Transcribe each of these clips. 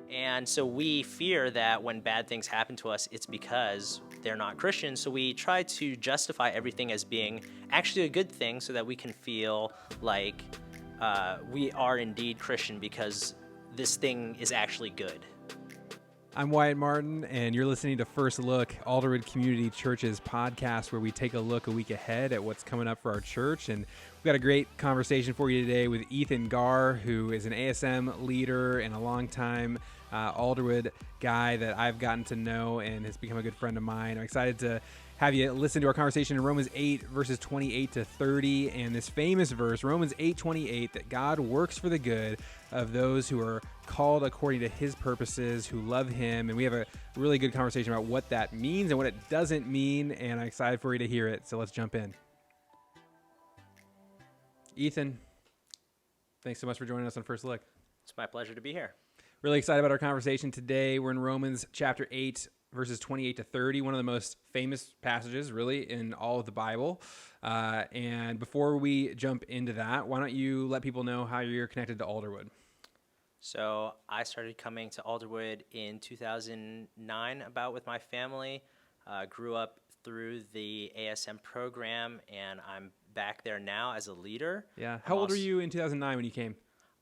And so we fear that when bad things happen to us, it's because they're not Christians. So we try to justify everything as being actually a good thing so that we can feel like we are indeed Christian because this thing is actually good. I'm Wyatt Martin, and you're listening to First Look, Alderwood Community Church's podcast, where we take a look a week ahead at what's coming up for our church. And we've got a great conversation for you today with Gahr, who is an ASM leader and a longtime Alderwood guy that I've gotten to know and has become a good friend of mine. I'm excited to have you listen to our conversation in Romans 8, verses 28 to 30, and this famous verse, Romans 8:28, that God works for the good of those who are called according to his purposes, who love him. And we have a really good conversation about what that means and what it doesn't mean, and I'm excited for you to hear it. So let's jump in. Ethan, thanks so much for joining us on First Look. It's my pleasure to be here. Really excited about our conversation today. We're in Romans chapter 8, verses 28 to 30, one of the most famous passages, really, in all of the Bible. And before we jump into that, why don't you let people know how you're connected to Alderwood? So I started coming to Alderwood in 2009 with my family. Grew up through the ASM program, and I'm back there now as a leader. Yeah. How old were you in 2009 when you came?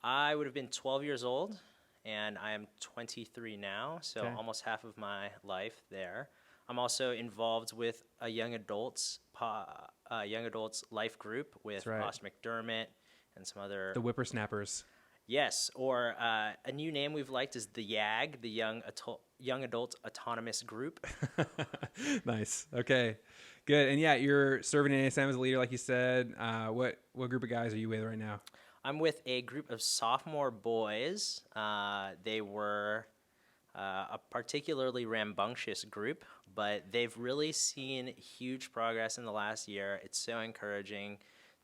I would have been 12 years old, and I am 23 now, so Okay. almost half of my life there. I'm also involved with a young adults life group with That's right. Ross McDermott and some other... The Whippersnappers. Yes, or a new name we've liked is the YAG, the Young Adult Autonomous Group. Nice. Okay. Good. And yeah, you're serving in ASM as a leader, like you said. What group of guys are you with right now? I'm with a group of sophomore boys. They were a particularly rambunctious group, but they've really seen huge progress in the last year. It's so encouraging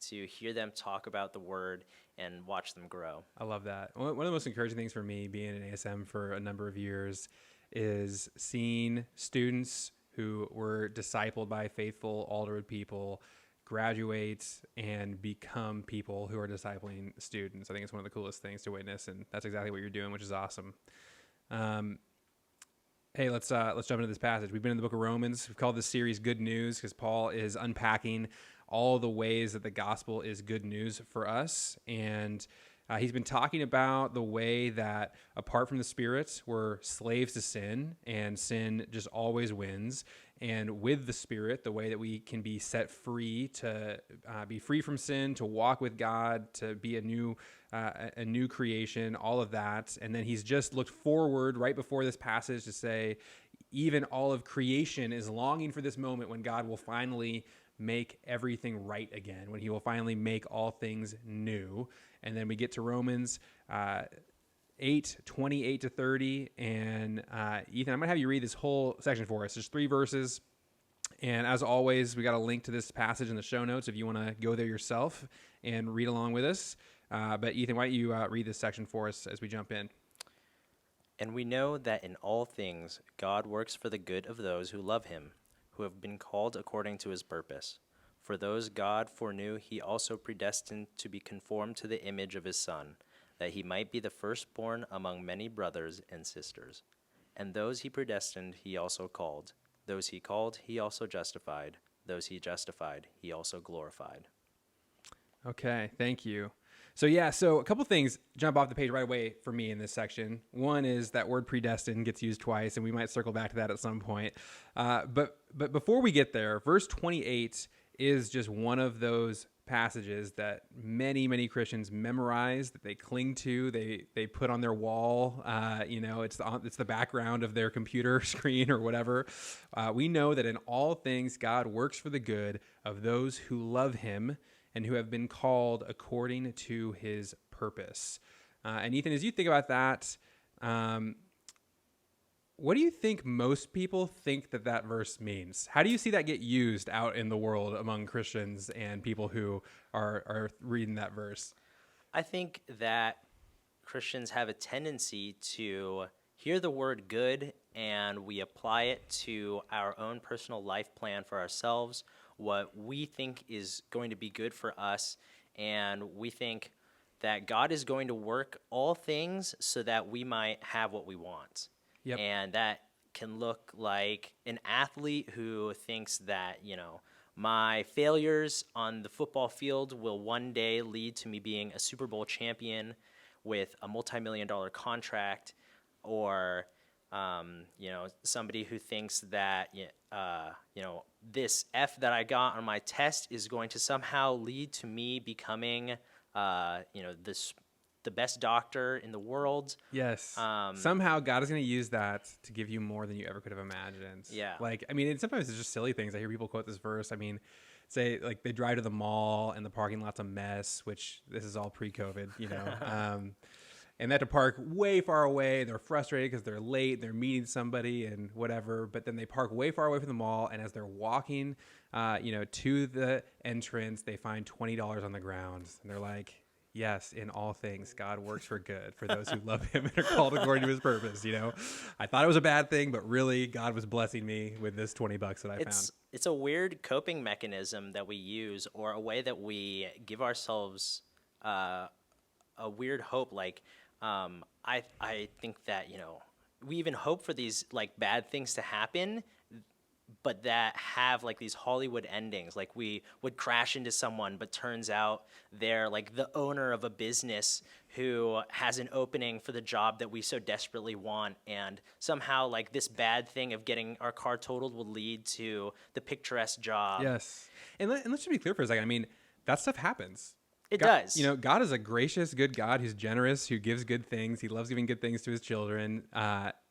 to hear them talk about the Word and watch them grow. I love that. One of the most encouraging things for me being in ASM for a number of years is seeing students who were discipled by faithful Alderwood people graduate and become people who are discipling students. I think it's one of the coolest things to witness, and that's exactly what you're doing, which is awesome. Hey, let's jump into this passage. We've been in the book of Romans. We've called this series Good News because Paul is unpacking all the ways that the gospel is good news for us. And he's been talking about the way that apart from the Spirit, we're slaves to sin, and sin just always wins. And with the Spirit, the way that we can be set free to be free from sin, to walk with God, to be a new creation, all of that. And then he's just looked forward right before this passage to say, even all of creation is longing for this moment when God will finally make everything right again, when he will finally make all things new. And then we get to Romans 8, 28 to 30. And Ethan, I'm going to have you read this whole section for us. There's 3 verses. And as always, we got a link to this passage in the show notes if you want to go there yourself and read along with us. But Ethan, why don't you read this section for us as we jump in? And we know that in all things God works for the good of those who love him, who have been called according to his purpose. For those God foreknew, he also predestined to be conformed to the image of his Son, that he might be the firstborn among many brothers and sisters. And those he predestined, he also called. Those he called, he also justified. Those he justified, he also glorified. Okay, thank you. So a couple things jump off the page right away for me in this section. One is that word predestined gets used twice, and we might circle back to that at some point. But before we get there, verse 28 is just one of those passages that many Christians memorize, that they cling to, they put on their wall. It's the background of their computer screen or whatever. We know that in all things God works for the good of those who love him and who have been called according to his purpose. And Ethan, as you think about that, what do you think most people think that verse means? How do you see that get used out in the world among Christians and people who are reading that verse? I think that Christians have a tendency to hear the word good and we apply it to our own personal life plan for ourselves, what we think is going to be good for us, and we think that God is going to work all things so that we might have what we want. Yep. And that can look like an athlete who thinks that, my failures on the football field will one day lead to me being a Super Bowl champion with a multi-million-dollar contract, or somebody who thinks that this F that I got on my test is going to somehow lead to me becoming the best doctor in the world. Yes. Somehow God is going to use that to give you more than you ever could have imagined. Yeah. Sometimes it's just silly things. I hear people quote this verse. Say like they drive to the mall and the parking lot's a mess, which this is all pre-COVID, and they have to park way far away. They're frustrated because they're late. They're meeting somebody and whatever. But then they park way far away from the mall, and as they're walking, to the entrance, they find $20 on the ground, and they're like, yes, in all things, God works for good for those who love him and are called according to his purpose. I thought it was a bad thing, but really God was blessing me with this $20 that I found. It's a weird coping mechanism that we use, or a way that we give ourselves a weird hope. I think that, we even hope for these like bad things to happen, but that have like these Hollywood endings. Like we would crash into someone, but turns out they're like the owner of a business who has an opening for the job that we so desperately want. And somehow like this bad thing of getting our car totaled will lead to the picturesque job. Yes. And let's just be clear for a second. That stuff happens. It God, does. God is a gracious, good God who's generous, who gives good things. He loves giving good things to his children.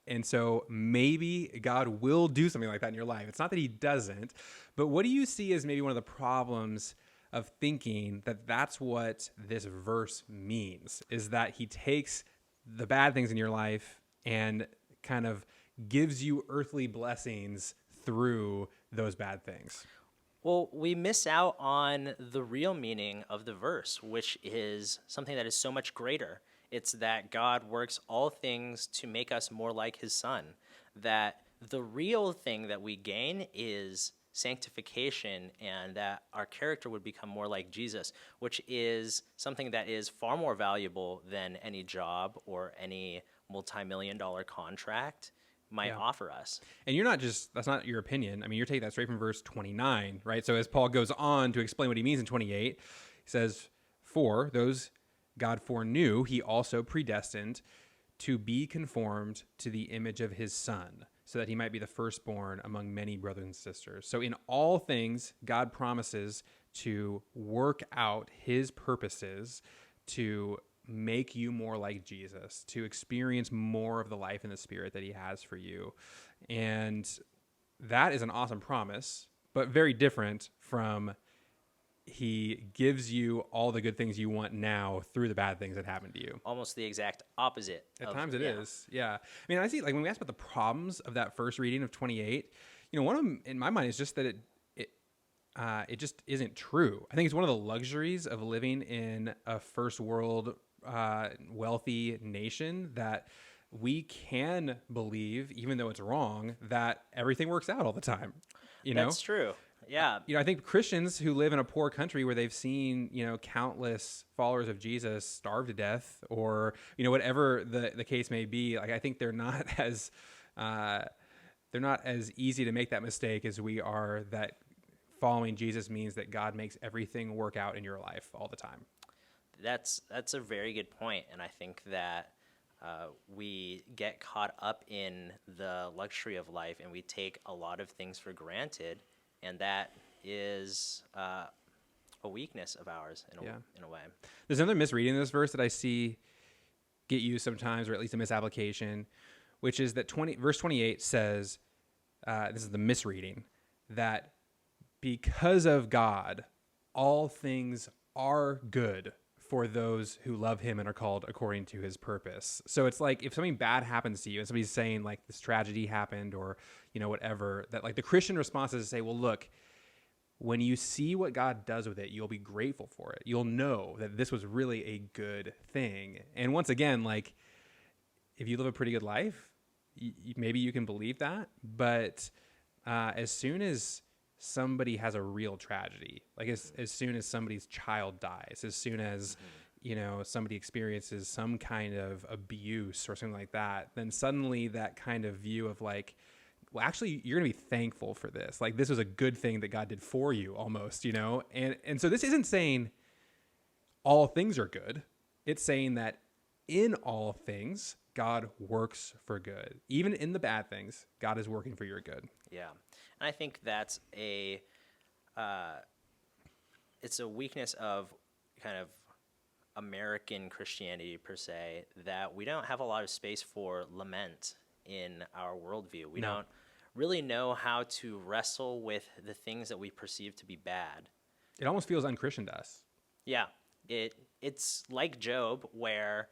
And so maybe God will do something like that in your life. It's not that he doesn't, but what do you see as maybe one of the problems of thinking that that's what this verse means, is that he takes the bad things in your life and kind of gives you earthly blessings through those bad things? Well, we miss out on the real meaning of the verse, which is something that is so much greater. It's that God works all things to make us more like his son. That the real thing that we gain is sanctification, and that our character would become more like Jesus, which is something that is far more valuable than any job or any multi-million-dollar contract might offer us. And that's not your opinion. You're taking that straight from verse 29, right? So as Paul goes on to explain what he means in 28, he says, "For those God foreknew, he also predestined to be conformed to the image of his son, so that he might be the firstborn among many brothers and sisters." So in all things, God promises to work out his purposes to make you more like Jesus, to experience more of the life in the Spirit that he has for you. And that is an awesome promise, but very different from he gives you all the good things you want now through the bad things that happen to you. Almost the exact opposite. At times it is, yeah. I see, like when we ask about the problems of that first reading of 28, one of them in my mind is just that it just isn't true. I think it's one of the luxuries of living in a first world wealthy nation, that we can believe, even though it's wrong, that everything works out all the time. That's true. Yeah. I think Christians who live in a poor country where they've seen, countless followers of Jesus starve to death, or, whatever the case may be, like, I think they're not as easy to make that mistake as we are, that following Jesus means that God makes everything work out in your life all the time. That's a very good point, and I think that we get caught up in the luxury of life, and we take a lot of things for granted, and that is a weakness of ours in a way. There's another misreading of this verse that I see get used sometimes, or at least a misapplication, which is that verse 28 says, this is the misreading, that because of God, all things are good for those who love him and are called according to his purpose. So it's like if something bad happens to you and somebody's saying like this tragedy happened, or, whatever, that like the Christian response is to say, well, look, when you see what God does with it, you'll be grateful for it. You'll know that this was really a good thing. And once again, like if you live a pretty good life, maybe you can believe that. But as soon as somebody has a real tragedy, like as soon as somebody's child dies, as soon as somebody experiences some kind of abuse or something like that, then suddenly that kind of view of like, well, actually, you're going to be thankful for this. Like, this was a good thing that God did for you almost, And so this isn't saying all things are good. It's saying that in all things, God works for good. Even in the bad things, God is working for your good. Yeah. And I think that's it's a weakness of kind of American Christianity per se, that we don't have a lot of space for lament in our worldview. We don't really know how to wrestle with the things that we perceive to be bad. It almost feels unchristian to us. Yeah, it's like Job, where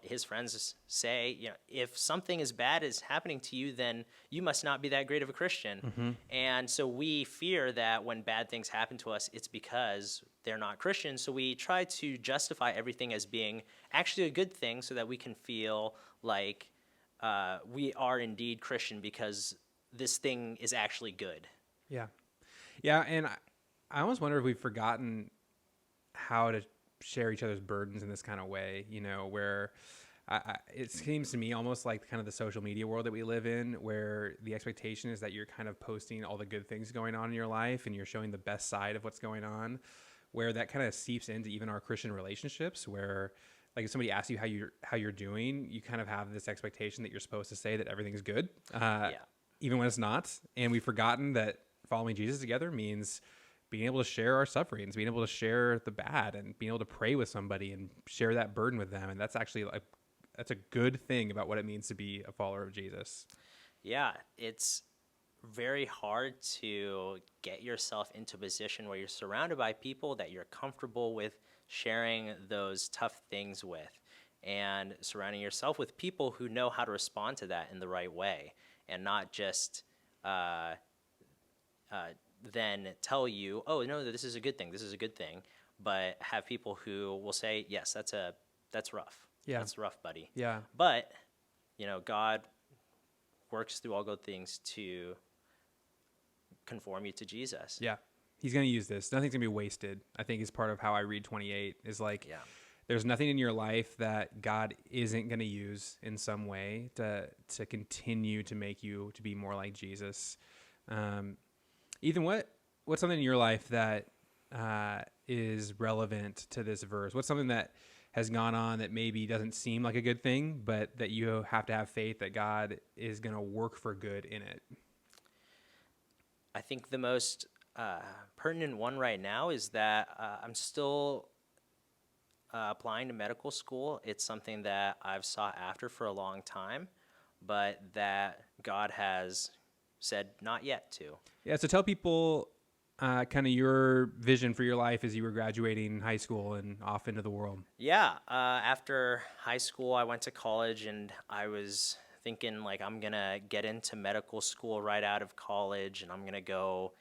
his friends say, if something as bad is happening to you, then you must not be that great of a Christian. Mm-hmm. And so we fear that when bad things happen to us, it's because they're not Christians. So we try to justify everything as being actually a good thing, so that we can feel like we are indeed Christian because this thing is actually good. Yeah. Yeah, and I almost wonder if we've forgotten how to share each other's burdens in this kind of way, where it seems to me almost like kind of the social media world that we live in, where the expectation is that you're kind of posting all the good things going on in your life and you're showing the best side of what's going on, where that kind of seeps into even our Christian relationships, where like if somebody asks you how you're doing, you kind of have this expectation that you're supposed to say that everything's good, even when it's not. And we've forgotten that following Jesus together means being able to share our sufferings, being able to share the bad, and being able to pray with somebody and share that burden with them. And that's actually that's a good thing about what it means to be a follower of Jesus. Yeah, it's very hard to get yourself into a position where you're surrounded by people that you're comfortable with sharing those tough things with, and surrounding yourself with people who know how to respond to that in the right way, and not just then tell you, oh, no, this is a good thing, but have people who will say, yes, that's rough. Yeah. That's rough, buddy. Yeah. But, God works through all good things to conform you to Jesus. Yeah. He's going to use this. Nothing's going to be wasted, I think, is part of how I read 28, is like, there's nothing in your life that God isn't going to use in some way to continue to make you to be more like Jesus. Ethan, what's something in your life that is relevant to this verse? What's something that has gone on that maybe doesn't seem like a good thing, but that you have to have faith that God is going to work for good in it? I think the most pertinent one right now is that I'm still applying to medical school. It's something that I've sought after for a long time, but that God has said not yet to. Yeah, so tell people kind of your vision for your life as you were graduating high school and off into the world. Yeah, after high school, I went to college, and I was thinking, like, I'm going to get into medical school right out of college, and I'm going to go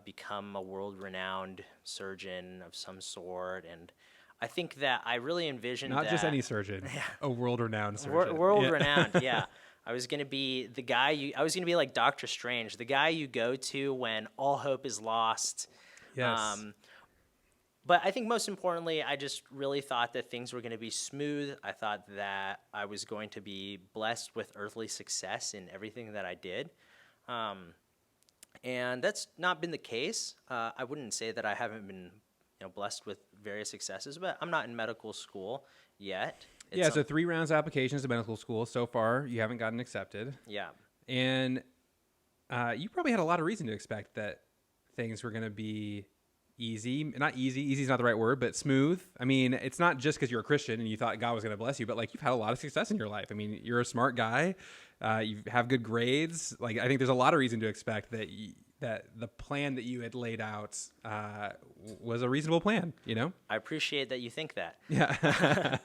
become a world-renowned surgeon of some sort. And I think that I really envisioned Not just any surgeon, a world-renowned surgeon. World-renowned, yeah. I was going to be the guy I was going to be like Doctor Strange, the guy you go to when all hope is lost. Yes. But I think most importantly, I just really thought that things were going to be smooth. I thought that I was going to be blessed with earthly success in everything that I did. And that's not been the case. I wouldn't say that I haven't been blessed with various successes, but I'm not in medical school yet. So 3 rounds of applications to medical school. So far, you haven't gotten accepted. Yeah. And you probably had a lot of reason to expect that things were going to be easy. Not easy. Easy is not the right word, but smooth. I mean, it's not just because you're a Christian and you thought God was going to bless you, but like you've had a lot of success in your life. I mean, you're a smart guy. You have good grades. Like, I think there's a lot of reason to expect that that the plan that you had laid out was a reasonable plan, I appreciate that you think that. Yeah.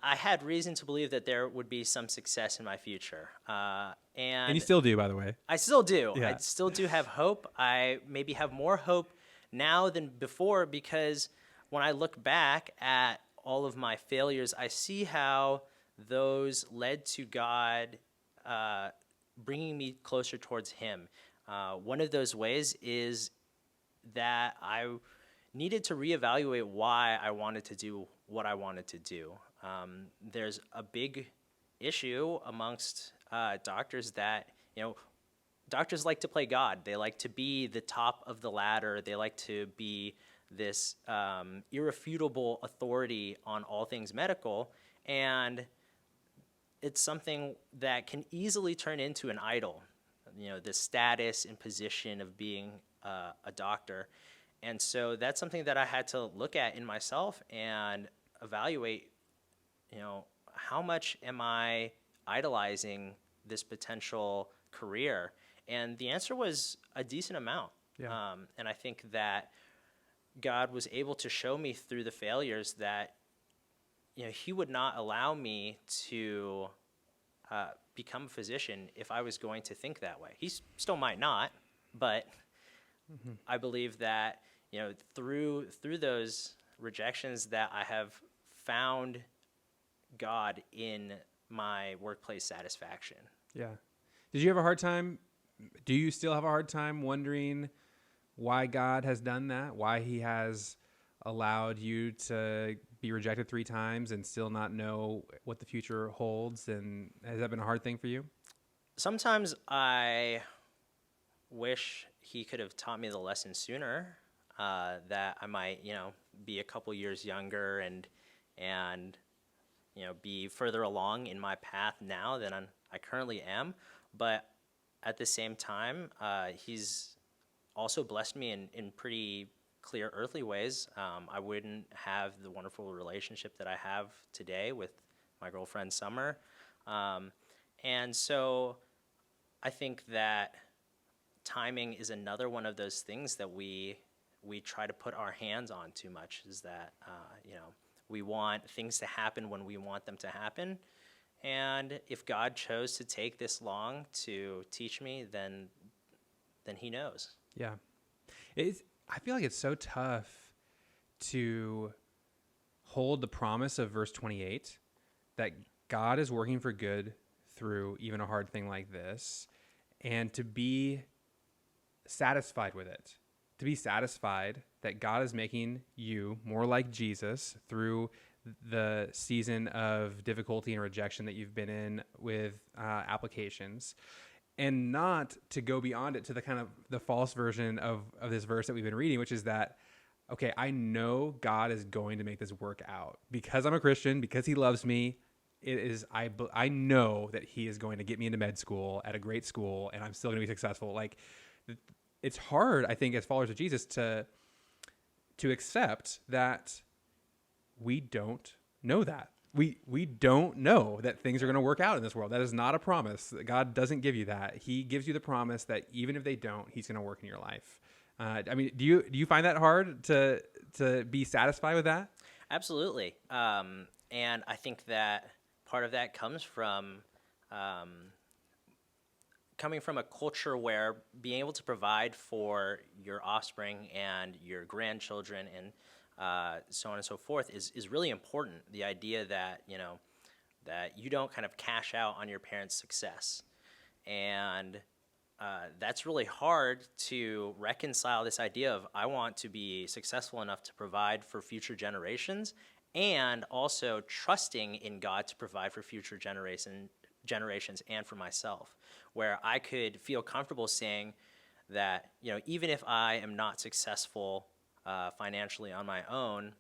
I had reason to believe that there would be some success in my future. And you still do, by the way. I still do. Yeah. I still do have hope. I maybe have more hope now than before, because when I look back at all of my failures, I see how those led to God bringing me closer towards Him. One of those ways is that I needed to reevaluate why I wanted to do what I wanted to do. There's a big issue amongst doctors that, doctors like to play God. They like to be the top of the ladder. They like to be this irrefutable authority on all things medical. And it's something that can easily turn into an idol, the status and position of being a doctor. And so that's something that I had to look at in myself and evaluate, how much am I idolizing this potential career? And the answer was a decent amount. Yeah. And I think that God was able to show me through the failures that, he would not allow me to become a physician if I was going to think that way. He still might not, but I believe that, through those rejections that I have found God in my workplace satisfaction. Yeah. Did you have a hard time? Do you still have a hard time wondering why God has done that? Why he has allowed you to be rejected 3 times and still not know what the future holds? And has that been a hard thing for you? Sometimes I wish he could have taught me the lesson sooner, that I might, be a couple years younger and be further along in my path now than I currently am. But at the same time, he's also blessed me in pretty clear earthly ways. I wouldn't have the wonderful relationship that I have today with my girlfriend Summer. And so I think that timing is another one of those things that we try to put our hands on too much, is that, we want things to happen when we want them to happen. And if God chose to take this long to teach me, then he knows. Yeah. I feel like it's so tough to hold the promise of verse 28 that God is working for good through even a hard thing like this, and to be satisfied with it. To be satisfied that God is making you more like Jesus through the season of difficulty and rejection that you've been in with applications, and not to go beyond it to the kind of the false version of this verse that we've been reading, which is that, okay, I know God is going to make this work out because I'm a Christian, because he loves me. I know that he is going to get me into med school at a great school, and I'm still going to be successful. Like, it's hard, I think, as followers of Jesus to accept that we don't know that. We don't know that things are going to work out in this world. That is not a promise. God doesn't give you that. He gives you the promise that even if they don't, he's going to work in your life. Do you find that hard to be satisfied with that? Absolutely. And I think that part of that comes from coming from a culture where being able to provide for your offspring and your grandchildren and so on and so forth is really important. The idea that, that you don't kind of cash out on your parents' success. And that's really hard to reconcile, this idea of I want to be successful enough to provide for future generations, and also trusting in God to provide for future generations and for myself, where I could feel comfortable saying that, even if I am not successful financially on my own,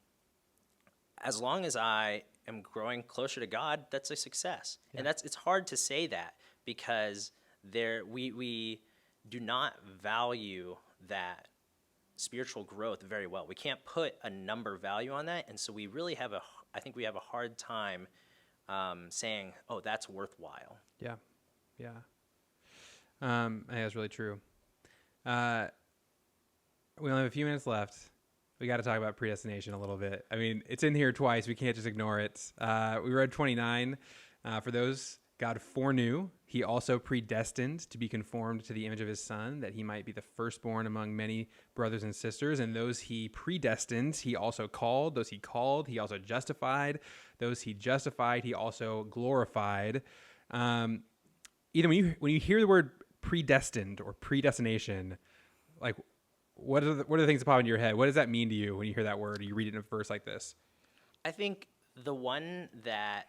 as long as I am growing closer to God, that's a success. Yeah. And it's hard to say that because we do not value that spiritual growth very well. We can't put a number value on that, and so we really I think we have a hard time saying, oh, that's worthwhile. Yeah. I think that's really true. We only have a few minutes left. We got to talk about predestination a little bit. I mean, it's in here twice. We can't just ignore it. We read 29. For those God foreknew, he also predestined to be conformed to the image of his Son, that he might be the firstborn among many brothers and sisters. And those he predestined, he also called. Those he called, he also justified. Those he justified, he also glorified. Ethan, when you hear the word predestined or predestination, like, what are the things that pop into your head? What does that mean to you when you hear that word or you read it in a verse like this? I think the one that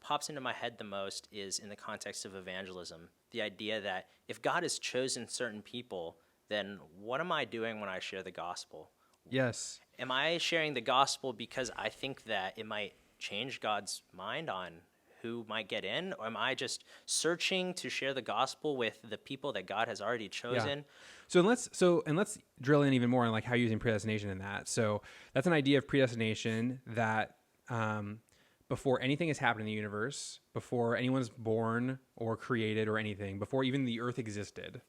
pops into my head the most is in the context of evangelism. The idea that if God has chosen certain people, then what am I doing when I share the gospel? Yes. Am I sharing the gospel because I think that it might change God's mind on who might get in? Or am I just searching to share the gospel with the people that God has already chosen? So let's drill in even more on like how you're using predestination in that. So that's an idea of predestination that before anything has happened in the universe, before anyone's born or created or anything, before even the earth existed,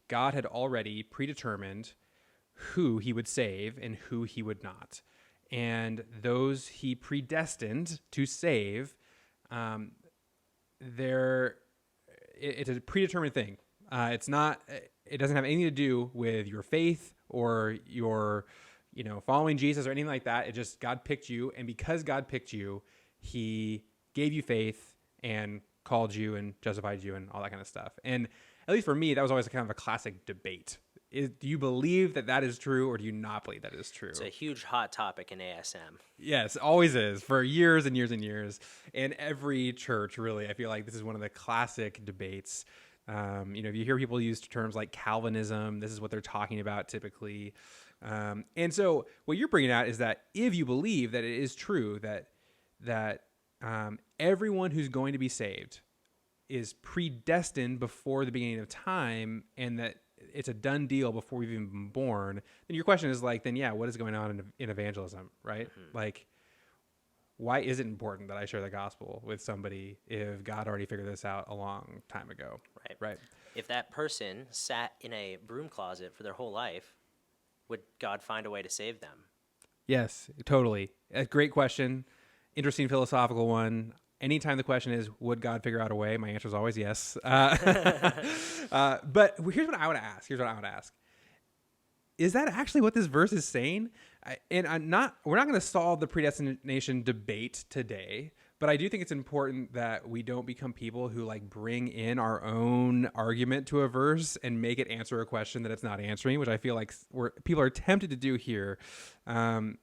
God had already predetermined who he would save and who he would not. And those he predestined to save, it's a predetermined thing. It doesn't have anything to do with your faith or your, following Jesus or anything like that. It just, God picked you. And because God picked you, he gave you faith and called you and justified you and all that kind of stuff. And at least for me, that was always kind of a classic debate. Do you believe that is true, or do you not believe that is true? It's a huge hot topic in ASM. Yes, always is, for years and years and years. And every church, really, I feel like this is one of the classic debates. If you hear people use terms like Calvinism, this is what they're talking about typically. And so what you're bringing out is that if you believe that it is true that everyone who's going to be saved is predestined before the beginning of time, and that it's a done deal before we've even been born, then your question is like, what is going on in evangelism, right? Mm-hmm. Like, why is it important that I share the gospel with somebody if God already figured this out a long time ago? Right. If that person sat in a broom closet for their whole life, would God find a way to save them? Yes, totally. A great question. Interesting philosophical one. Anytime the question is, would God figure out a way? My answer is always yes. But here's what I would ask. Is that actually what this verse is saying? We're not going to solve the predestination debate today, but I do think it's important that we don't become people who like bring in our own argument to a verse and make it answer a question that it's not answering, which I feel like people are tempted to do here. And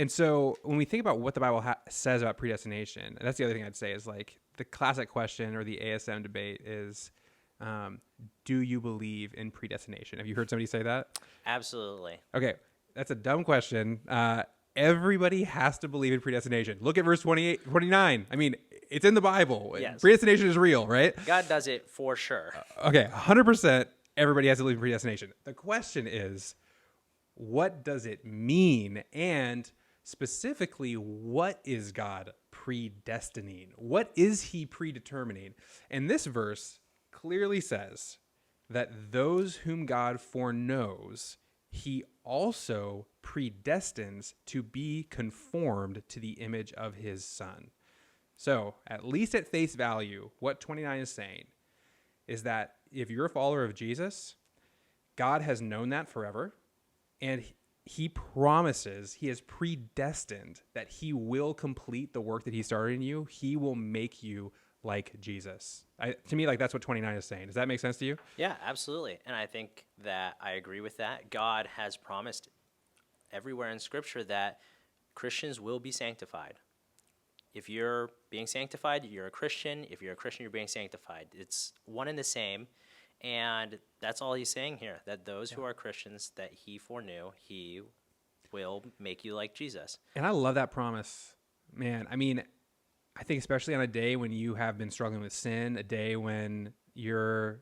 so when we think about what the Bible says about predestination, and that's the other thing I'd say is like the classic question or the ASM debate is, do you believe in predestination? Have you heard somebody say that? Absolutely. Okay, that's a dumb question. Everybody has to believe in predestination. Look at verse 29. I mean, it's in the Bible. Yes. Predestination is real, right? God does it for sure. Okay, 100% everybody has to believe in predestination. The question is, what does it mean? And specifically, what is God predestining? What is he predetermining? And this verse clearly says that those whom God foreknows, he also predestines to be conformed to the image of his Son. So, at least at face value, what 29 is saying is that if you're a follower of Jesus, God has known that forever, and he promises, he has predestined that he will complete the work that he started in you. He will make you like Jesus. To me, like that's what 29 is saying. Does that make sense to you? Yeah, absolutely. And I think that I agree with that. God has promised everywhere in Scripture that Christians will be sanctified. If you're being sanctified, you're a Christian. If you're a Christian, you're being sanctified. It's one and the same. And that's all he's saying here, that those who are Christians that he foreknew, he will make you like Jesus. And I love that promise, man. I mean, I think especially on a day when you have been struggling with sin, a day when you're,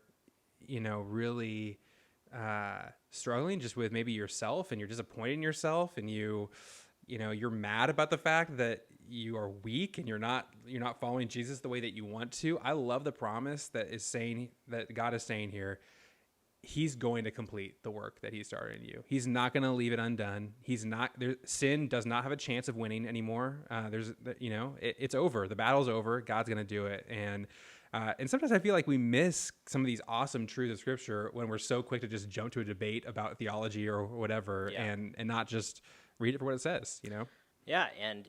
really struggling just with maybe yourself, and you're disappointed in yourself, and you're mad about the fact that you are weak and you're not following Jesus the way that you want to. I love the promise that God is saying here. He's going to complete the work that he started in you. He's not going to leave it undone. Sin does not have a chance of winning anymore. It's over. The battle's over. God's going to do it. And sometimes I feel like we miss some of these awesome truths of Scripture when we're so quick to just jump to a debate about theology or whatever, and not just read it for what it says, Yeah, and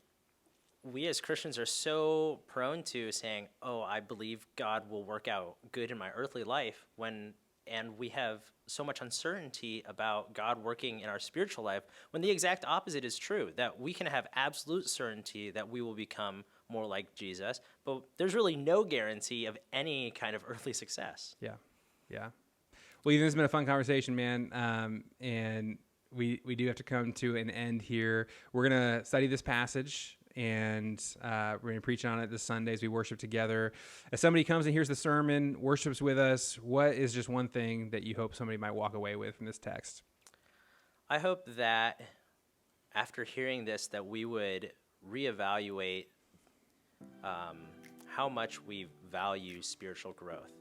we as Christians are so prone to saying, oh, I believe God will work out good in my earthly life, when and we have so much uncertainty about God working in our spiritual life, when the exact opposite is true, that we can have absolute certainty that we will become more like Jesus, but there's really no guarantee of any kind of earthly success. Yeah. Well, Ethan, this has been a fun conversation, man. And we do have to come to an end here. We're going to study this passage, and we're going to preach on it this Sunday as we worship together. As somebody comes and hears the sermon, worships with us, what is just one thing that you hope somebody might walk away with from this text? I hope that after hearing this, that we would reevaluate how much we value spiritual growth,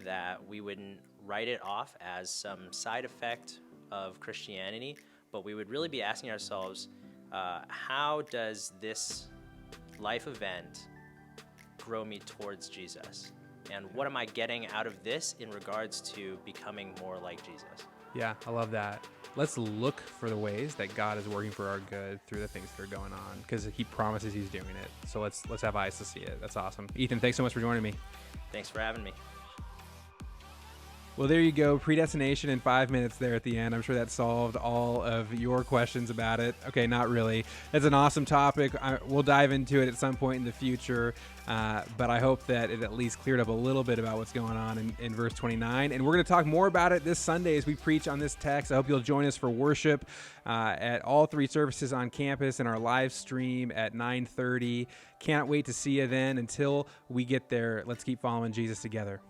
that we wouldn't write it off as some side effect of Christianity, but we would really be asking ourselves, how does this life event grow me towards Jesus? And what am I getting out of this in regards to becoming more like Jesus? Yeah, I love that. Let's look for the ways that God is working for our good through the things that are going on, because he promises he's doing it. So let's have eyes to see it. That's awesome. Ethan, thanks so much for joining me. Thanks for having me. Well, there you go. Predestination in 5 minutes there at the end. I'm sure that solved all of your questions about it. Okay, not really. That's an awesome topic. We'll dive into it at some point in the future, but I hope that it at least cleared up a little bit about what's going on in verse 29. And we're going to talk more about it this Sunday as we preach on this text. I hope you'll join us for worship at all 3 services on campus and our live stream at 9:30. Can't wait to see you then. Until we get there, let's keep following Jesus together.